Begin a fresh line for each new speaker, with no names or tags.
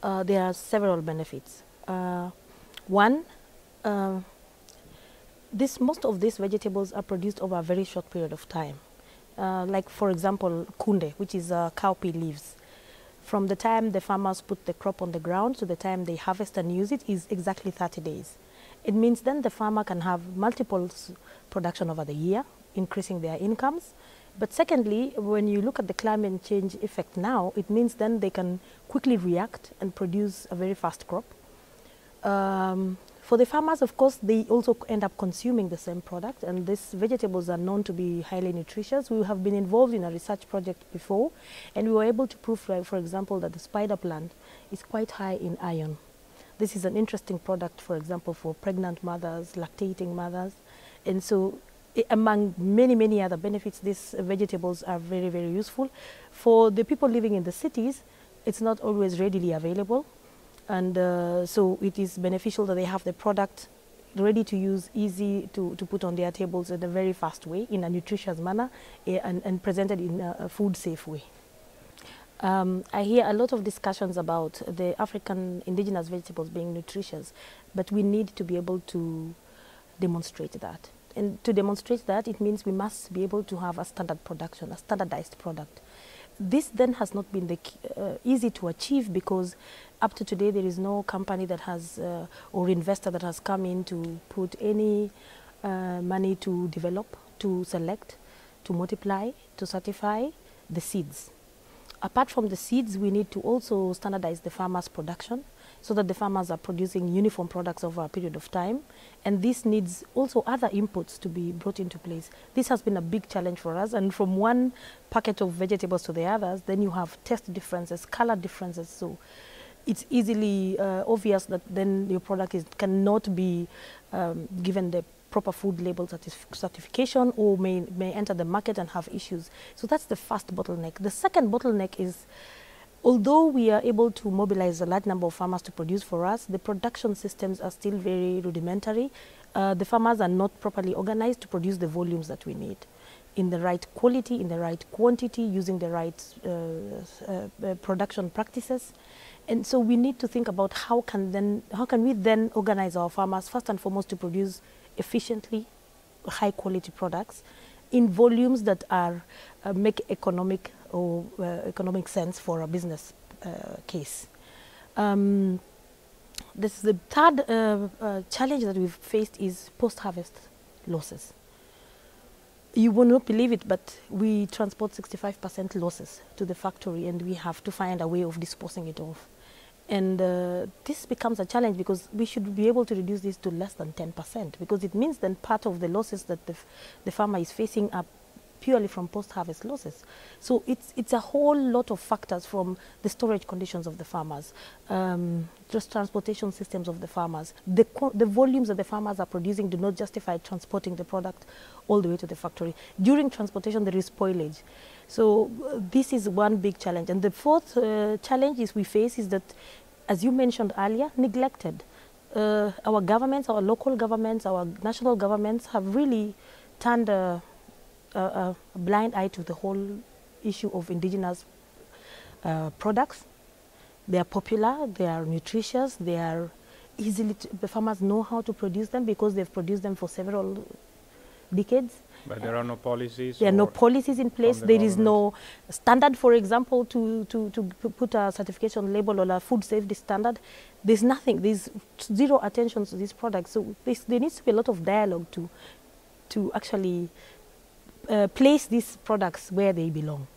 there are several benefits. One, most of these vegetables are produced over a very short period of time. Like, for example, kunde, which is cowpea leaves. From the time the farmers put the crop on the ground to the time they harvest and use it is exactly 30 days. It means then the farmer can have multiple production over the year, increasing their incomes. But secondly, when you look at the climate change effect now, it means then they can quickly react and produce a very fast crop. For the farmers, of course, they also end up consuming the same product, and these vegetables are known to be highly nutritious. We have been involved in a research project before, and we were able to prove, for example, that the spider plant is quite high in iron. This is an interesting product, for example, for pregnant mothers, lactating mothers. And so among many, many other benefits, these vegetables are very, very useful. For the people living in the cities, it's not always readily available. And so it is beneficial that they have the product ready to use, easy to put on their tables in a very fast way, in a nutritious manner, and presented in a food-safe way. I hear a lot of discussions about the African indigenous vegetables being nutritious, but we need to be able to demonstrate that. And to demonstrate that, it means we must be able to have a standard production, a standardized product. This then has not been easy to achieve, because up to today there is no company that has or investor that has come in to put any money to develop, to select, to multiply, to certify the seeds. Apart from the seeds, we need to also standardize the farmers' production so that the farmers are producing uniform products over a period of time. And this needs also other inputs to be brought into place. This has been a big challenge for us. And from one packet of vegetables to the others, then you have taste differences, color differences. So it's easily obvious that then your product cannot be given the proper food label certification, or may enter the market and have issues. So that's the first bottleneck. The second bottleneck is, although we are able to mobilize a large number of farmers to produce for us, the production systems are still very rudimentary. The farmers are not properly organized to produce the volumes that we need in the right quality, in the right quantity, using the right production practices. And so we need to think about how can we then organize our farmers, first and foremost, to produce efficiently high quality products in volumes that are make economic or economic sense for a business case. The third challenge that we've faced is post-harvest losses. You will not believe it, but we transport 65% losses to the factory, and we have to find a way of disposing it off. And this becomes a challenge, because we should be able to reduce this to less than 10%, because it means then part of the losses that the farmer is facing are purely from post-harvest losses. So it's a whole lot of factors, from the storage conditions of the farmers, just transportation systems of the farmers. The volumes that the farmers are producing do not justify transporting the product all the way to the factory. During transportation, there is spoilage. So this is one big challenge. And the fourth challenge we face is that, as you mentioned earlier, neglected. Our governments, our local governments, our national governments have really turned a blind eye to the whole issue of indigenous products. They are popular, they are nutritious, they are the farmers know how to produce them because they've produced them for several decades.
But there are no policies?
There are no policies in place. There is no standard, for example, to put a certification label or a food safety standard. There's nothing. There's zero attention to these products. So there needs to be a lot of dialogue to actually place these products where they belong.